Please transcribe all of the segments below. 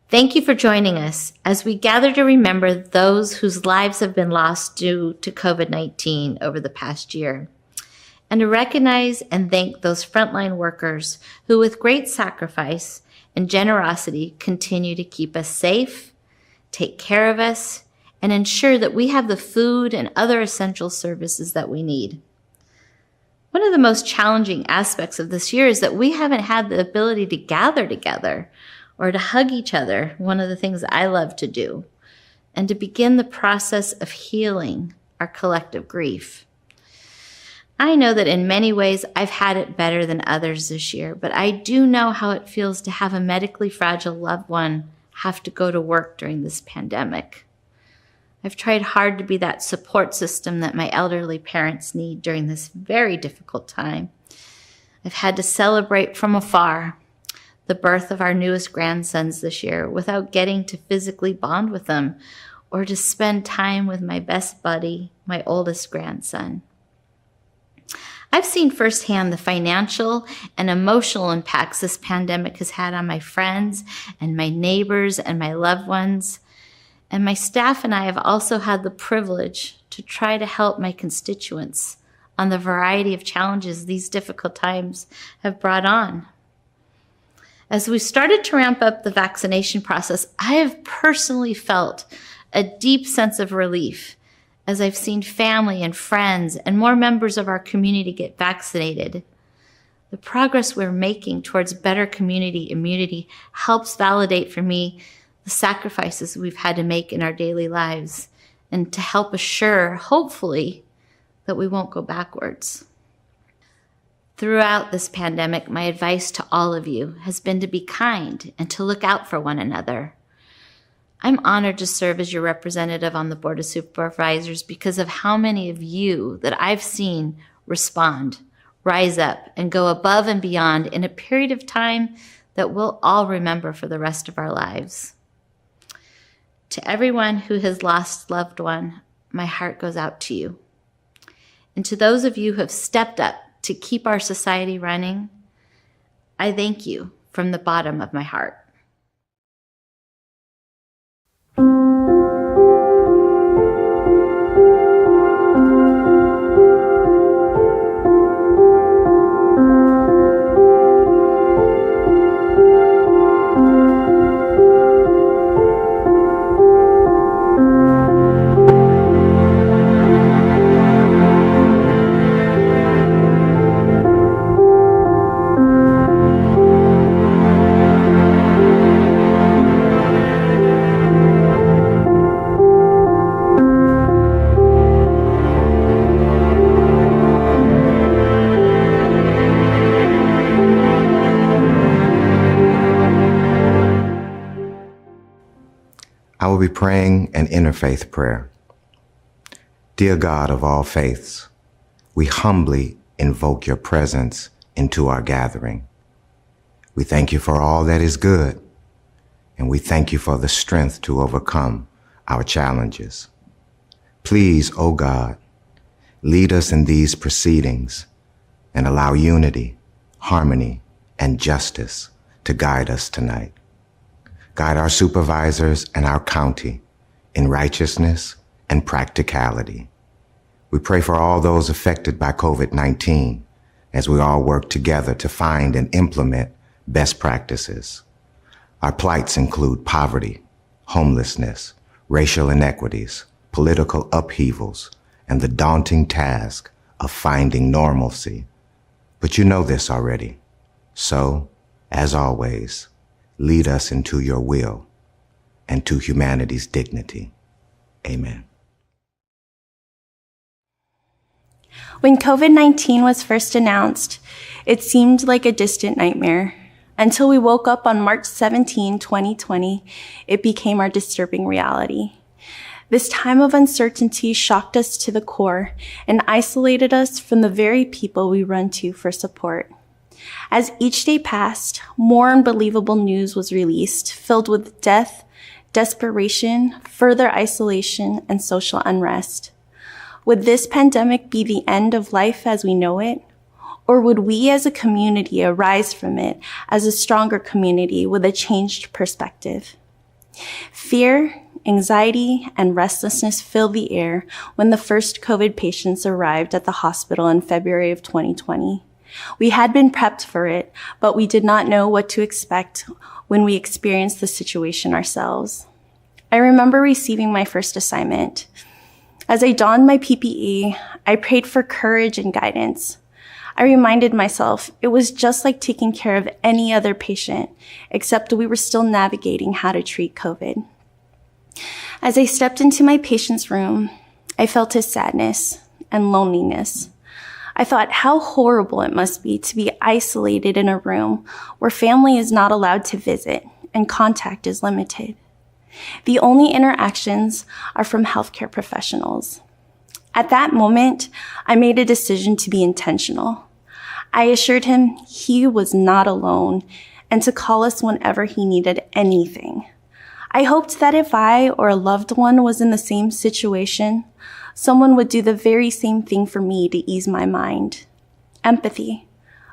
Thank you for joining us as we gather to remember those whose lives have been lost due to COVID-19 over the past year, and to recognize and thank those frontline workers who, with great sacrifice and generosity, continue to keep us safe, take care of us, and ensure that we have the food and other essential services that we need. One of the most challenging aspects of this year is that we haven't had the ability to gather together or to hug each other, one of the things I love to do, and to begin the process of healing our collective grief. I know that in many ways I've had it better than others this year, but I do know how it feels to have a medically fragile loved one have to go to work during this pandemic. I've tried hard to be that support system that my elderly parents need during this very difficult time. I've had to celebrate from afar the birth of our newest grandsons this year without getting to physically bond with them or to spend time with my best buddy, my oldest grandson. I've seen firsthand the financial and emotional impacts this pandemic has had on my friends and my neighbors and my loved ones. And my staff and I have also had the privilege to try to help my constituents on the variety of challenges these difficult times have brought on. As we started to ramp up the vaccination process, I have personally felt a deep sense of relief as I've seen family and friends and more members of our community get vaccinated. The progress we're making towards better community immunity helps validate for me the sacrifices we've had to make in our daily lives and to help assure, hopefully, that we won't go backwards. Throughout this pandemic, my advice to all of you has been to be kind and to look out for one another. I'm honored to serve as your representative on the Board of Supervisors because of how many of you that I've seen respond, rise up, and go above and beyond in a period of time that we'll all remember for the rest of our lives. To everyone who has lost a loved one, my heart goes out to you. And to those of you who have stepped up to keep our society running, I thank you from the bottom of my heart. I will be praying an interfaith prayer. Dear God of all faiths, we humbly invoke your presence into our gathering. We thank you for all that is good, and we thank you for the strength to overcome our challenges. Please, O God, lead us in these proceedings and allow unity, harmony, and justice to guide us tonight. Guide our supervisors and our county in righteousness and practicality. We pray for all those affected by COVID-19 as we all work together to find and implement best practices. Our plights include poverty, homelessness, racial inequities, political upheavals, and the daunting task of finding normalcy. But you know this already. So, as always, lead us into your will and to humanity's dignity. Amen. When COVID-19 was first announced, it seemed like a distant nightmare. Until we woke up on March 17, 2020, it became our disturbing reality. This time of uncertainty shocked us to the core and isolated us from the very people we run to for support. As each day passed, more unbelievable news was released, filled with death, desperation, further isolation, and social unrest. Would this pandemic be the end of life as we know it? Or would we as a community arise from it as a stronger community with a changed perspective? Fear, anxiety, and restlessness filled the air when the first COVID patients arrived at the hospital in February of 2020. We had been prepped for it, but we did not know what to expect when we experienced the situation ourselves. I remember receiving my first assignment. As I donned my PPE, I prayed for courage and guidance. I reminded myself it was just like taking care of any other patient, except we were still navigating how to treat COVID. As I stepped into my patient's room, I felt his sadness and loneliness. I thought how horrible it must be to be isolated in a room where family is not allowed to visit and contact is limited. The only interactions are from healthcare professionals. At that moment, I made a decision to be intentional. I assured him he was not alone and to call us whenever he needed anything. I hoped that if I or a loved one was in the same situation, someone would do the very same thing for me to ease my mind. Empathy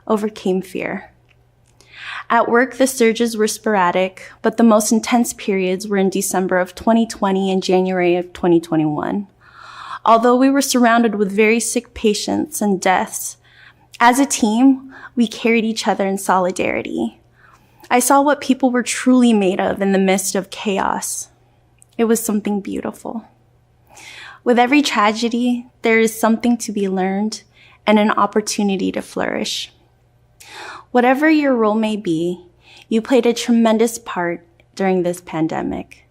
overcame fear. At work, the surges were sporadic, but the most intense periods were in December of 2020 and January of 2021. Although we were surrounded with very sick patients and deaths, as a team, we carried each other in solidarity. I saw what people were truly made of in the midst of chaos. It was something beautiful. With every tragedy, there is something to be learned and an opportunity to flourish. Whatever your role may be, you played a tremendous part during this pandemic.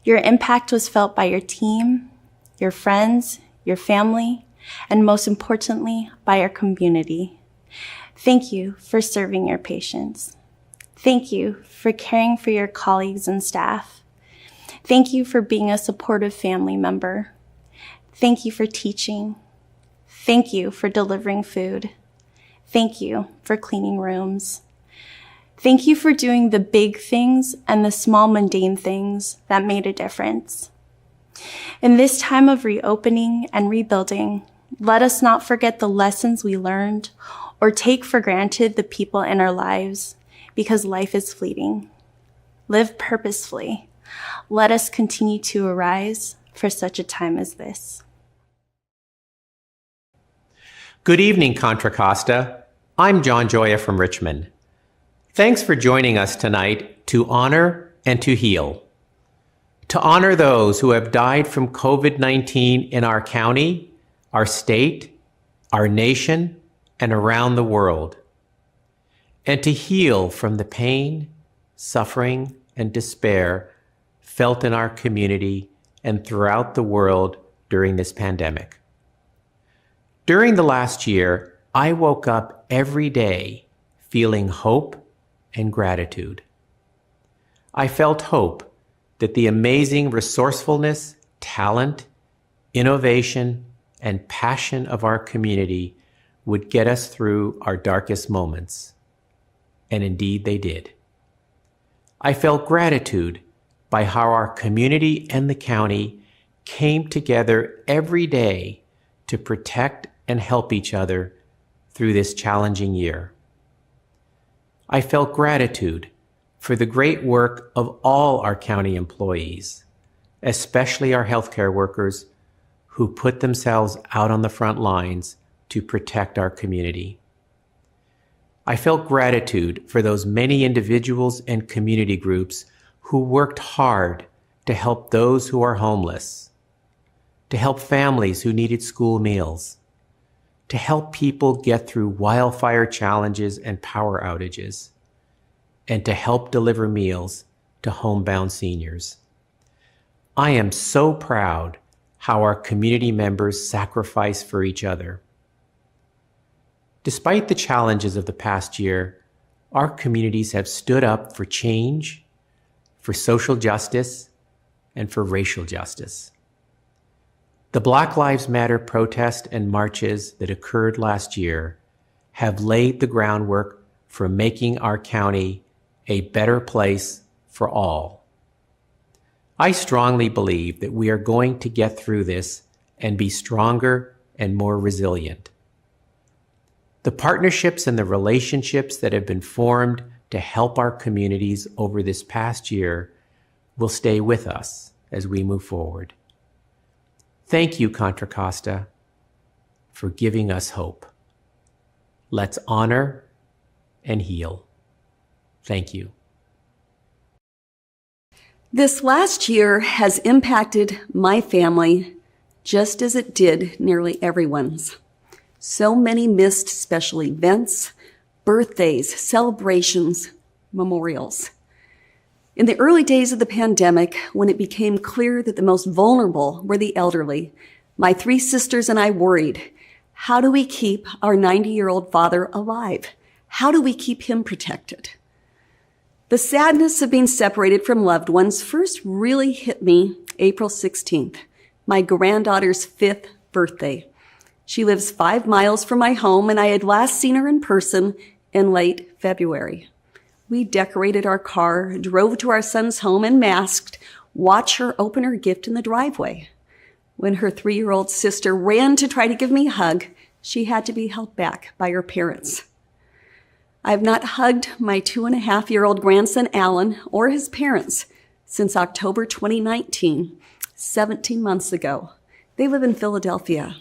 Your impact was felt by your team, your friends, your family, and most importantly, by our community. Thank you for serving your patients. Thank you for caring for your colleagues and staff. Thank you for being a supportive family member. Thank you for teaching. Thank you for delivering food. Thank you for cleaning rooms. Thank you for doing the big things and the small mundane things that made a difference. In this time of reopening and rebuilding, let us not forget the lessons we learned or take for granted the people in our lives, because life is fleeting. Live purposefully. Let us continue to arise for such a time as this. Good evening, Contra Costa. I'm Gioia from Richmond. Thanks for joining us tonight to honor and to heal. To honor those who have died from COVID-19 in our county, our state, our nation, and around the world. And to heal from the pain, suffering, and despair felt in our community and throughout the world during this pandemic. During the last year, I woke up every day feeling hope and gratitude. I felt hope that the amazing resourcefulness, talent, innovation, and passion of our community would get us through our darkest moments. And indeed they did. I felt gratitude by how our community and the county came together every day to protect and help each other through this challenging year. I felt gratitude for the great work of all our county employees, especially our healthcare workers who put themselves out on the front lines to protect our community. I felt gratitude for those many individuals and community groups who worked hard to help those who are homeless, to help families who needed school meals, to help people get through wildfire challenges and power outages, and to help deliver meals to homebound seniors. I am so proud how our community members sacrifice for each other. Despite the challenges of the past year, our communities have stood up for change, for social justice, and for racial justice. The Black Lives Matter protest and marches that occurred last year have laid the groundwork for making our county a better place for all. I strongly believe that we are going to get through this and be stronger and more resilient. The partnerships and the relationships that have been formed to help our communities over this past year will stay with us as we move forward. Thank you, Contra Costa, for giving us hope. Let's honor and heal. Thank you. This last year has impacted my family just as it did nearly everyone's. So many missed special events, birthdays, celebrations, memorials. In the early days of the pandemic, when it became clear that the most vulnerable were the elderly, my 3 sisters and I worried, how do we keep our 90-year-old father alive? How do we keep him protected? The sadness of being separated from loved ones first really hit me April 16th, my granddaughter's 5th birthday. She lives 5 miles from my home, and I had last seen her in person in late February. We decorated our car, drove to our son's home, and masked, watched her open her gift in the driveway. When her 3-year-old sister ran to try to give me a hug, she had to be held back by her parents. I've not hugged my 2.5-year-old grandson, Alan, or his parents since October 2019, 17 months ago. They live in Philadelphia.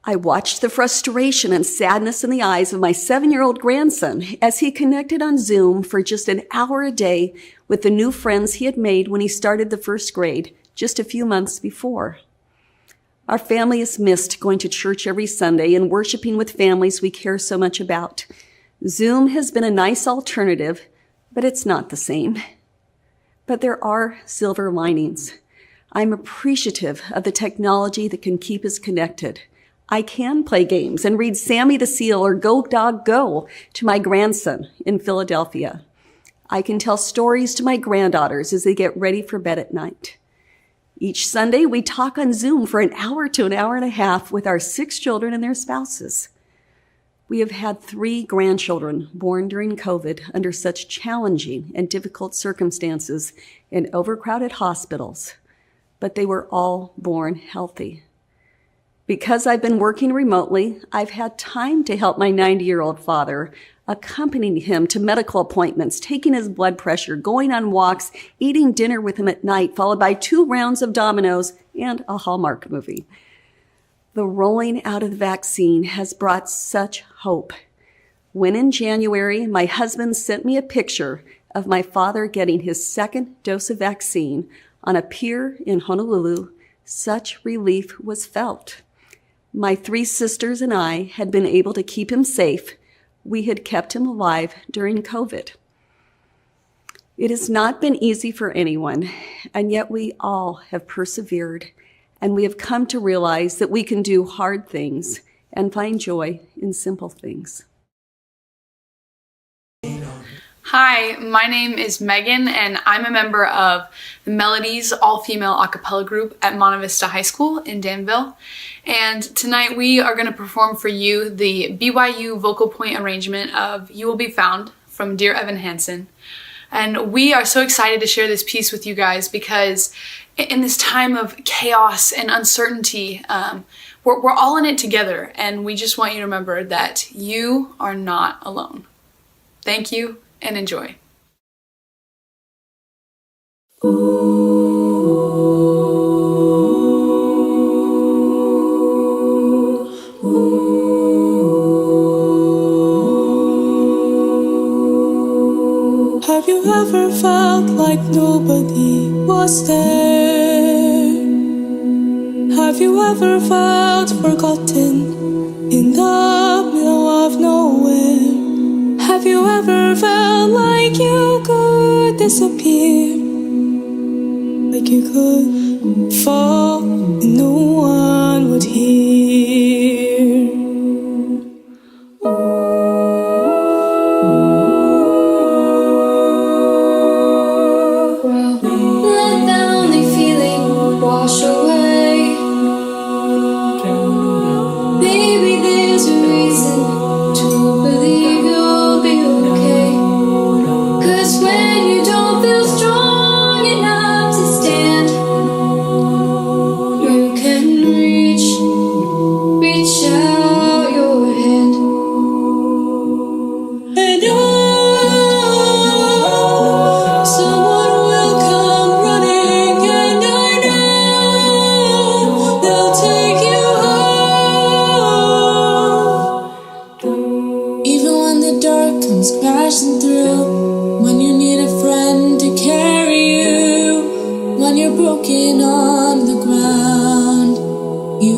I watched the frustration and sadness in the eyes of my 7-year-old grandson as he connected on Zoom for just an hour a day with the new friends he had made when he started the 1st grade just a few months before. Our family has missed going to church every Sunday and worshiping with families we care so much about. Zoom has been a nice alternative, but it's not the same. But there are silver linings. I'm appreciative of the technology that can keep us connected. I can play games and read Sammy the Seal or Go Dog Go to my grandson in Philadelphia. I can tell stories to my granddaughters as they get ready for bed at night. Each Sunday, we talk on Zoom for an hour to an hour and a half with our 6 children and their spouses. We have had 3 grandchildren born during COVID under such challenging and difficult circumstances in overcrowded hospitals, but they were all born healthy. Because I've been working remotely, I've had time to help my 90-year-old father, accompanying him to medical appointments, taking his blood pressure, going on walks, eating dinner with him at night, followed by 2 rounds of dominoes and a Hallmark movie. The rolling out of the vaccine has brought such hope. When in January, my husband sent me a picture of my father getting his 2nd dose of vaccine on a pier in Honolulu, such relief was felt. My 3 sisters and I had been able to keep him safe. We had kept him alive during COVID. It has not been easy for anyone, and yet we all have persevered, and we have come to realize that we can do hard things and find joy in simple things. Hi, my name is Megan, and I'm a member of the Melodies all-female a cappella group at Monte Vista High School in Danville. And tonight we are going to perform for you the BYU vocal point arrangement of You Will Be Found from Dear Evan Hansen. And we are so excited to share this piece with you guys because in this time of chaos and uncertainty, we're all in it together, and we just want you to remember that you are not alone. Thank you, and enjoy. Have you ever felt like nobody was there? Have you ever felt forgotten in the middle of nowhere? Have you ever felt like you could disappear? Like you could fall and no one would hear? Let that only feeling wash away. Maybe there's a reason to believe you'll be okay. 'Cause when you don't feel strong enough to stand, you can Even when the dark comes crashing through, when you need a friend to carry you, when you're broken on the ground, you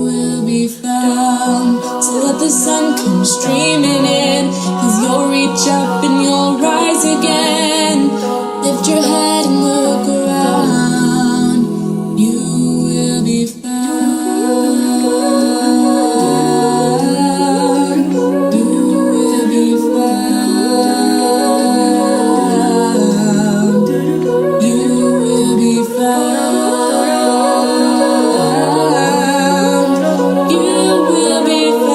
will be found. So let the sun come streaming in, 'cause you'll reach up and you'll rise again. Lift your head and look around, you will be found. You will be found. You will be found. You will be found.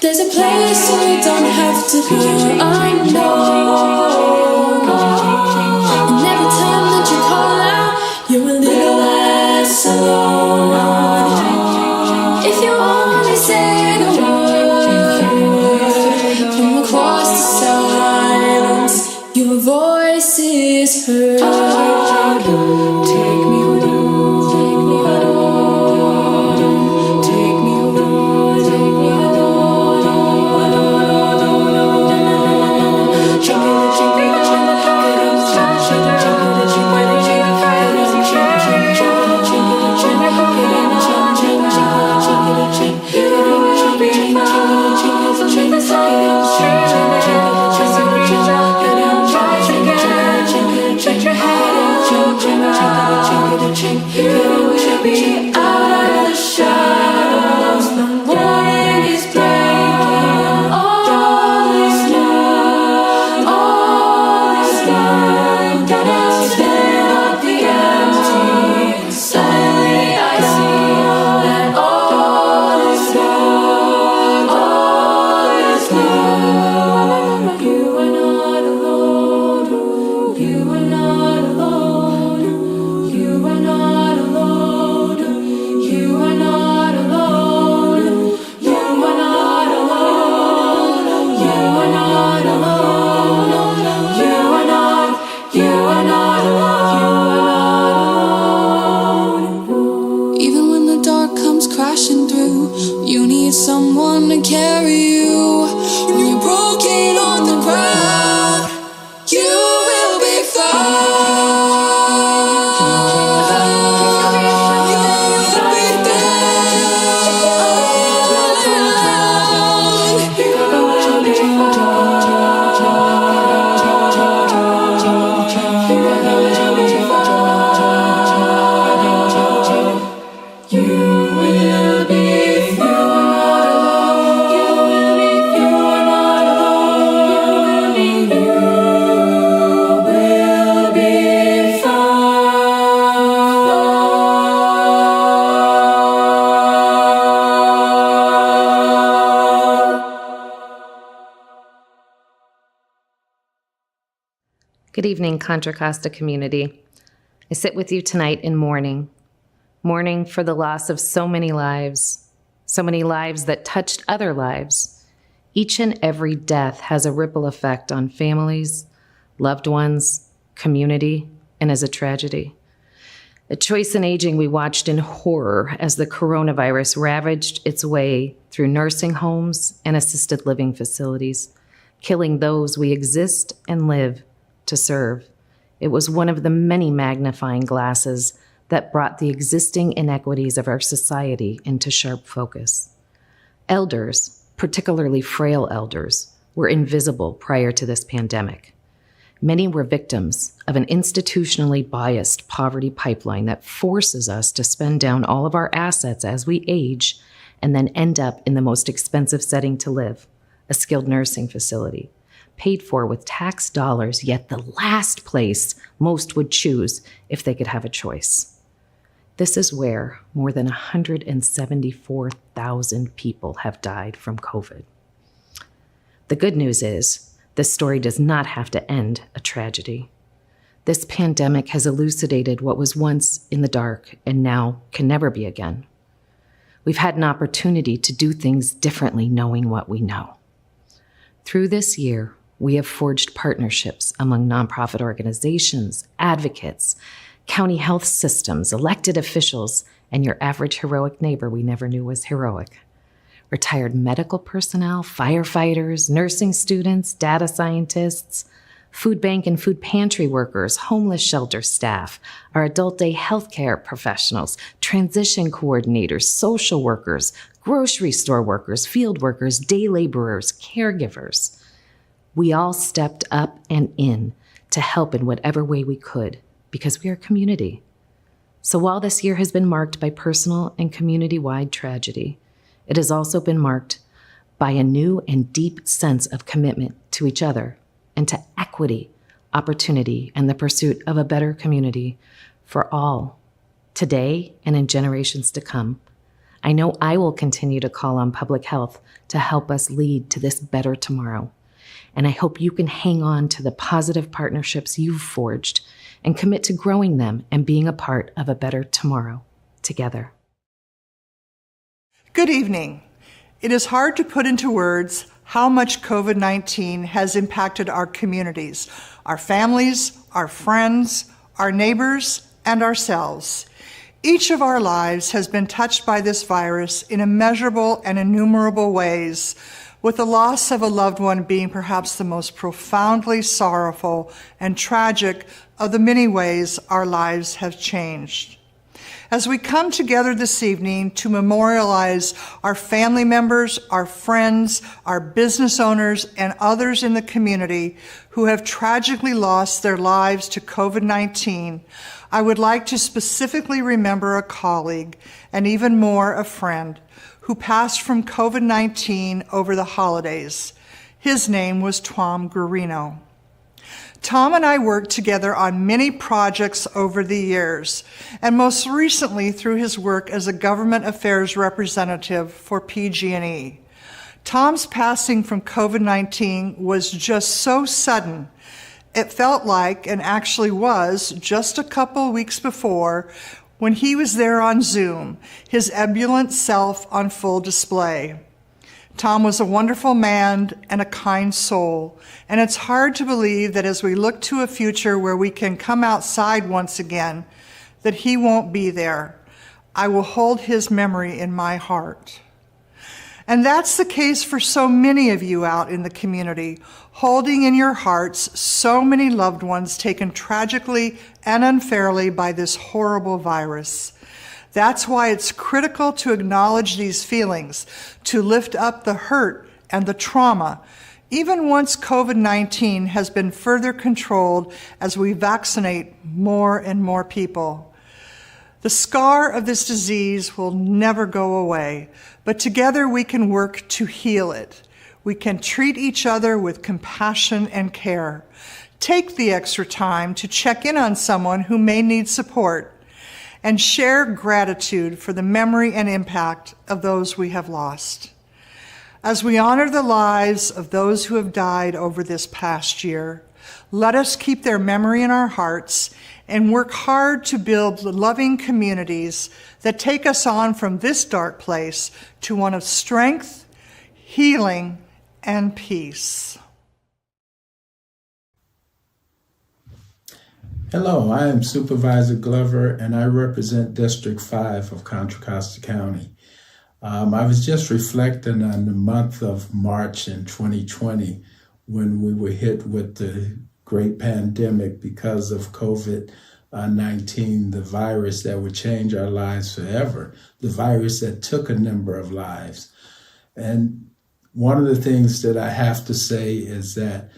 There's a place where you don't have to feel unknown. And every time that you call out, you're a little less alone. If you only say the word from across the silence, your voice is heard. Take me home, take me home, take me home, take me home. You will be out of the shadows. The morning is breaking. All is new. All is new. Gotta spin up the empty. Suddenly I see that all is new. All is new. You are not alone. You are not alone. You are not alone. You are not alone. You are not alone. You are not alone. You are not. You are not alone. Even when the dark comes crashing through, you need someone to carry you. When you're broken on the ground, you will be Good evening, Contra Costa community. I sit with you tonight in mourning for the loss of so many lives that touched other lives. Each and every death has a ripple effect on families, loved ones, community, and is a tragedy. At Choice in Aging, we watched in horror as the coronavirus ravaged its way through nursing homes and assisted living facilities, killing those we exist and live to serve. It was one of the many magnifying glasses that brought the existing inequities of our society into sharp focus. Elders, particularly frail elders, were invisible prior to this pandemic. Many were victims of an institutionally biased poverty pipeline that forces us to spend down all of our assets as we age and then end up in the most expensive setting to live, a skilled nursing facility, paid for with tax dollars, yet the last place most would choose if they could have a choice. This is where more than 174,000 people have died from COVID. The good news is this story does not have to end a tragedy. This pandemic has elucidated what was once in the dark and now can never be again. We've had an opportunity to do things differently knowing what we know. Through this year, we have forged partnerships among nonprofit organizations, advocates, county health systems, elected officials, and your average heroic neighbor we never knew was heroic. Retired medical personnel, firefighters, nursing students, data scientists, food bank and food pantry workers, homeless shelter staff, our adult day healthcare professionals, transition coordinators, social workers, grocery store workers, field workers, day laborers, caregivers. We all stepped up and in to help in whatever way we could because we are a community. So while this year has been marked by personal and community-wide tragedy, it has also been marked by a new and deep sense of commitment to each other and to equity, opportunity, and the pursuit of a better community for all, today and in generations to come. I know I will continue to call on public health to help us lead to this better tomorrow. And I hope you can hang on to the positive partnerships you've forged and commit to growing them and being a part of a better tomorrow together. Good evening. It is hard to put into words how much COVID-19 has impacted our communities, our families, our friends, our neighbors, and ourselves. Each of our lives has been touched by this virus in immeasurable and innumerable ways, with the loss of a loved one being perhaps the most profoundly sorrowful and tragic of the many ways our lives have changed. As we come together this evening to memorialize our family members, our friends, our business owners, and others in the community who have tragically lost their lives to COVID-19, I would like to specifically remember a colleague, and even more a friend, who passed from COVID-19 over the holidays. His name was Tom Guarino. Tom and I worked together on many projects over the years, and most recently through his work as a government affairs representative for PG&E. Tom's passing from COVID-19 was just so sudden. It felt like, and actually was, just a couple weeks before when he was there on Zoom, his ebullient self on full display. Tom was a wonderful man and a kind soul, and it's hard to believe that as we look to a future where we can come outside once again, that he won't be there. I will hold his memory in my heart. And that's the case for so many of you out in the community, holding in your hearts so many loved ones taken tragically and unfairly by this horrible virus. That's why it's critical to acknowledge these feelings, to lift up the hurt and the trauma, even once COVID-19 has been further controlled as we vaccinate more and more people. The scar of this disease will never go away, but together we can work to heal it. We can treat each other with compassion and care. Take the extra time to check in on someone who may need support, and share gratitude for the memory and impact of those we have lost. As we honor the lives of those who have died over this past year, let us keep their memory in our hearts and work hard to build loving communities that take us on from this dark place to one of strength, healing, and peace. Hello, I am Supervisor Glover, and I represent District 5 of Contra Costa County. I was just reflecting on the month of March in 2020 when we were hit with the great pandemic because of COVID-19, the virus that would change our lives forever, the virus that took a number of lives. And one of the things that I have to say is that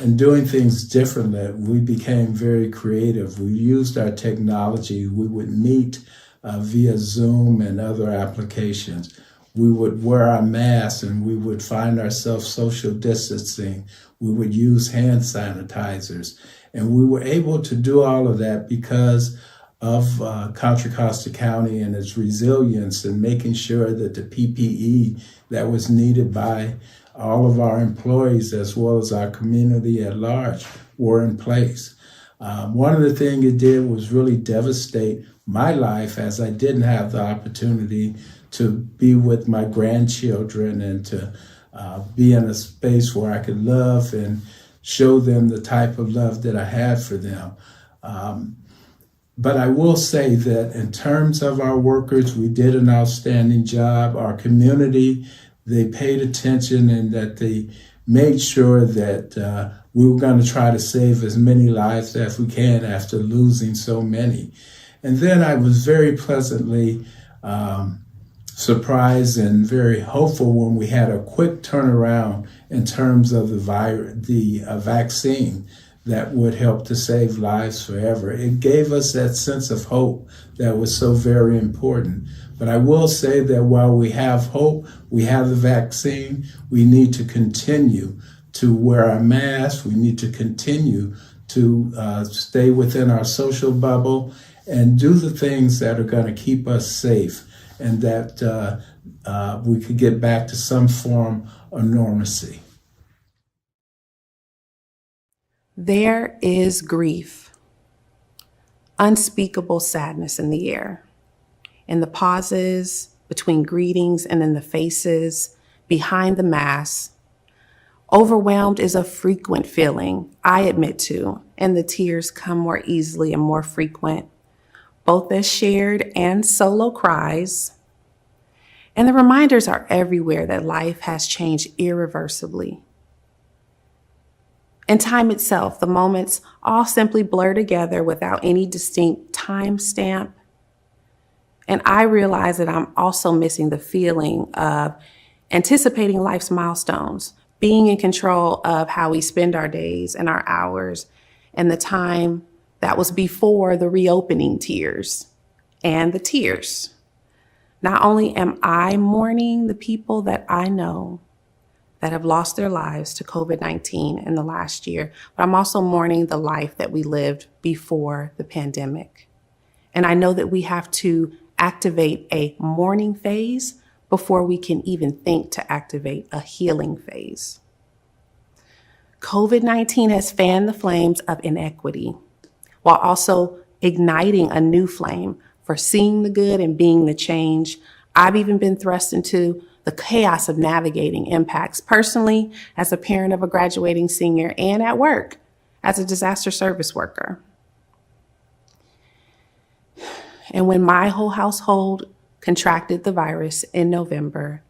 in doing things differently, we became very creative. We used our technology. We would meet via Zoom and other applications. We would wear our masks and we would find ourselves social distancing. We would use hand sanitizers. And we were able to do all of that because of Contra Costa County and its resilience and making sure that the PPE that was needed by all of our employees as well as our community at large were in place. One of the things it did was really devastate my life as I didn't have the opportunity to be with my grandchildren and to be in a space where I could love and show them the type of love that I had for them. But I will say that in terms of our workers, we did an outstanding job. Our community, they paid attention and that they made sure that we were going to try to save as many lives as we can after losing so many. And then I was very pleasantly surprised and very hopeful when we had a quick turnaround in terms of the vaccine that would help to save lives forever. It gave us that sense of hope that was so very important. But I will say that while we have hope, we have the vaccine, we need to continue to wear our masks, we need to continue to stay within our social bubble and do the things that are going to keep us safe and that we could get back to some form of normalcy. There is grief, unspeakable sadness in the air, in the pauses between greetings and in the faces behind the masks. Overwhelmed is a frequent feeling, I admit to, and the tears come more easily and more frequent, both as shared and solo cries. And the reminders are everywhere that life has changed irreversibly. In time itself, the moments all simply blur together without any distinct time stamp. And I realize that I'm also missing the feeling of anticipating life's milestones, being in control of how we spend our days and our hours, and the time that was before the reopening tears and the tears. Not only am I mourning the people that I know that have lost their lives to COVID-19 in the last year, but I'm also mourning the life that we lived before the pandemic. And I know that we have to activate a mourning phase before we can even think to activate a healing phase. COVID-19 has fanned the flames of inequity while also igniting a new flame for seeing the good and being the change. I've even been thrust into the chaos of navigating impacts personally as a parent of a graduating senior and at work as a disaster service worker. And when my whole household contracted the virus in November,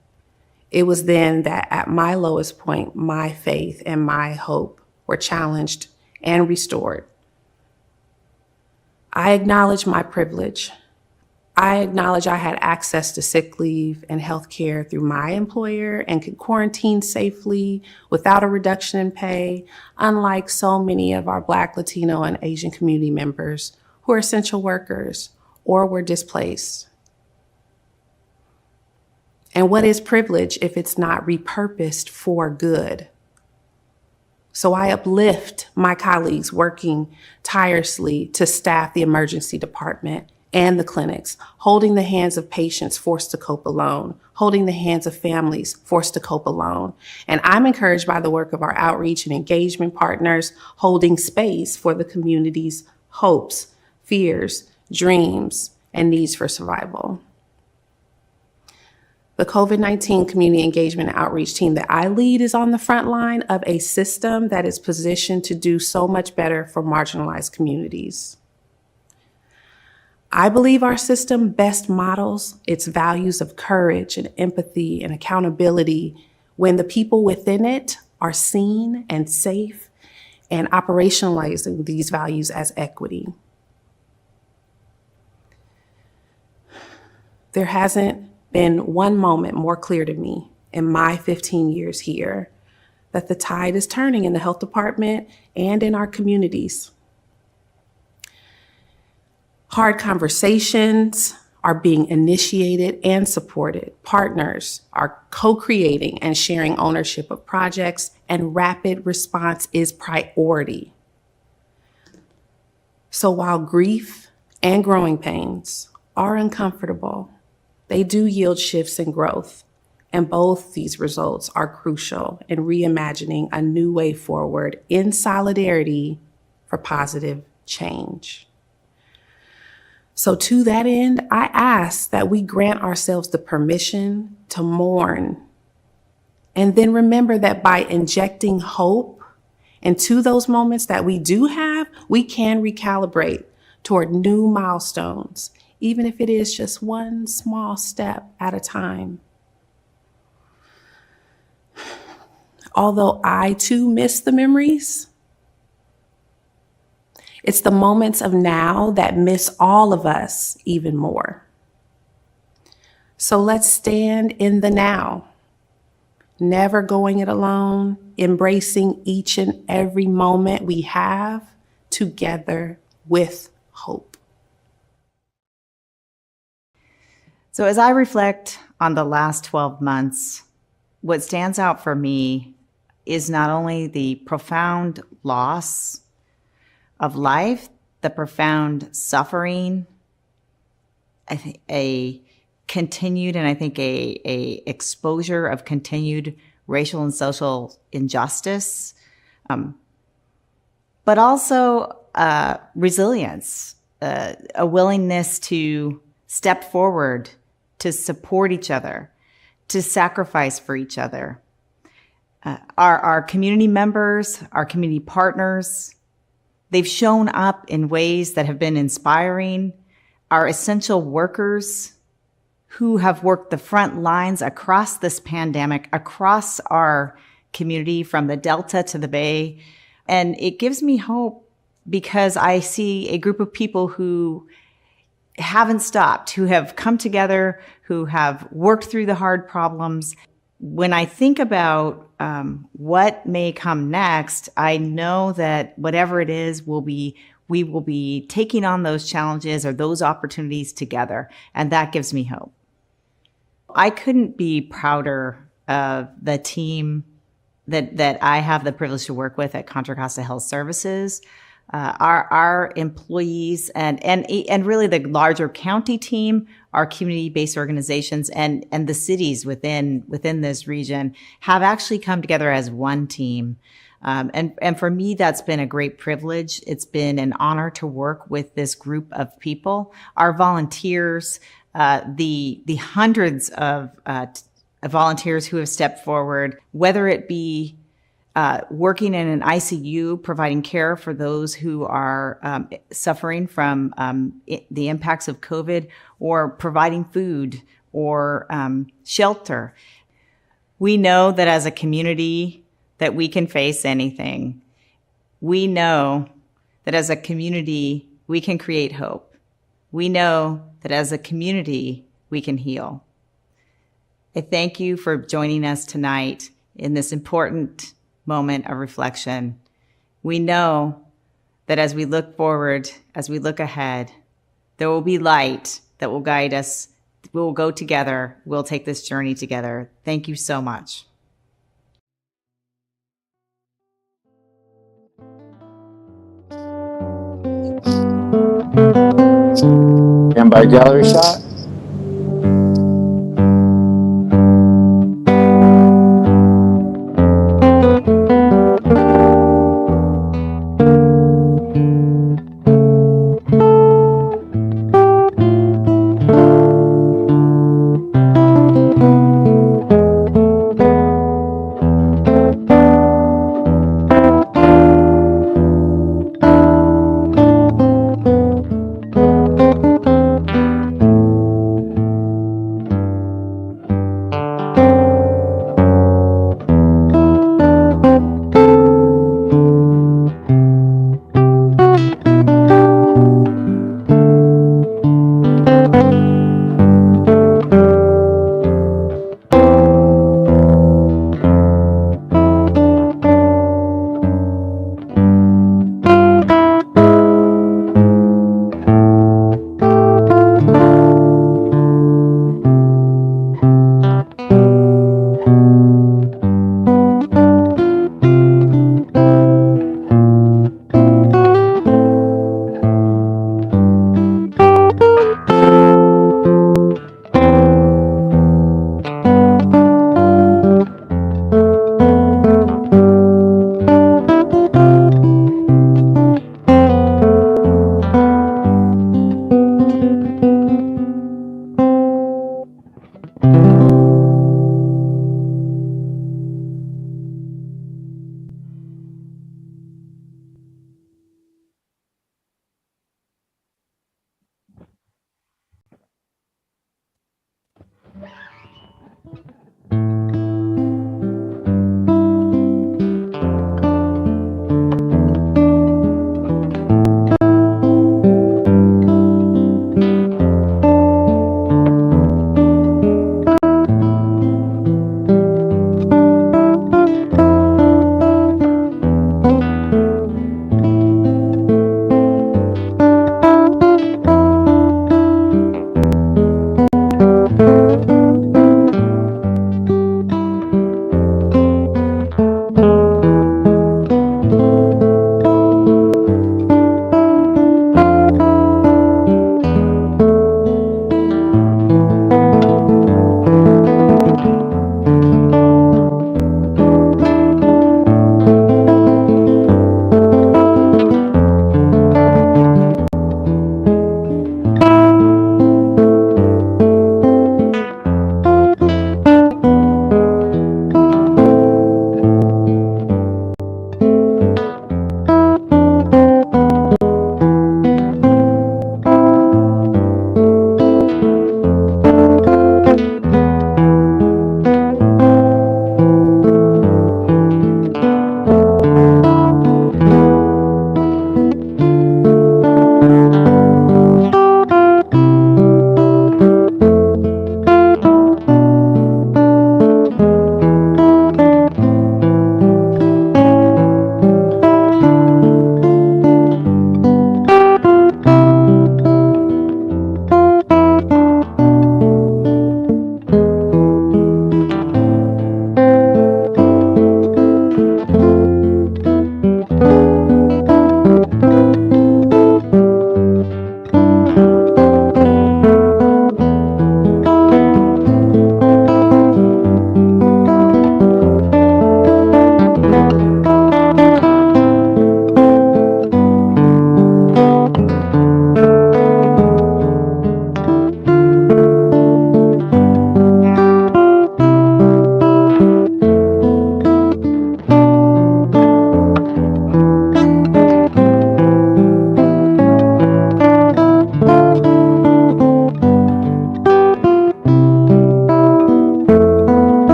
it was then that at my lowest point, my faith and my hope were challenged and restored. I acknowledge my privilege. I acknowledge I had access to sick leave and health care through my employer and could quarantine safely without a reduction in pay, unlike so many of our Black, Latino, and Asian community members who are essential workers or were displaced. And what is privilege if it's not repurposed for good? So I uplift my colleagues working tirelessly to staff the emergency department and the clinics, holding the hands of patients forced to cope alone, holding the hands of families forced to cope alone. And I'm encouraged by the work of our outreach and engagement partners, holding space for the community's hopes, fears, dreams, and needs for survival. The COVID-19 community engagement and outreach team that I lead is on the front line of a system that is positioned to do so much better for marginalized communities. I believe our system best models its values of courage and empathy and accountability when the people within it are seen and safe and operationalizing these values as equity. There hasn't been one moment more clear to me in my 15 years here that the tide is turning in the health department and in our communities. Hard conversations are being initiated and supported. Partners are co-creating and sharing ownership of projects, and rapid response is priority. So while grief and growing pains are uncomfortable, they do yield shifts and growth, and both these results are crucial in reimagining a new way forward in solidarity for positive change. So to that end, I ask that we grant ourselves the permission to mourn, and then remember that by injecting hope into those moments that we do have, we can recalibrate toward new milestones, even if it is just one small step at a time. Although I too miss the memories, it's the moments of now that miss all of us even more. So let's stand in the now, never going it alone, embracing each and every moment we have together with hope. So as I reflect on the last 12 months, what stands out for me is not only the profound loss of life, the profound suffering, I think a continued, and I think a exposure of continued racial and social injustice, but also resilience, a willingness to step forward, to support each other, to sacrifice for each other. Our community members, our community partners, they've shown up in ways that have been inspiring. Our essential workers who have worked the front lines across this pandemic, across our community from the Delta to the Bay. And it gives me hope because I see a group of people who haven't stopped, who have come together, who have worked through the hard problems. When I think about what may come next, I know that whatever it is, we will be taking on those challenges or those opportunities together, and that gives me hope. I couldn't be prouder of the team that I have the privilege to work with at Contra Costa Health Services. Our employees and really the larger county team, our community-based organizations and the cities within this region have actually come together as one team. And for me, that's been a great privilege. It's been an honor to work with this group of people. Our volunteers, the hundreds of volunteers who have stepped forward, whether it be working in an ICU, providing care for those who are suffering from the impacts of COVID, or providing food or shelter. We know that as a community that we can face anything. We know that as a community we can create hope. We know that as a community we can heal. I thank you for joining us tonight in this important moment of reflection. We know that as we look forward, as we look ahead, there will be light that will guide us. We will go together. We'll take this journey together. Thank you so much. And by gallery shot. Thank you.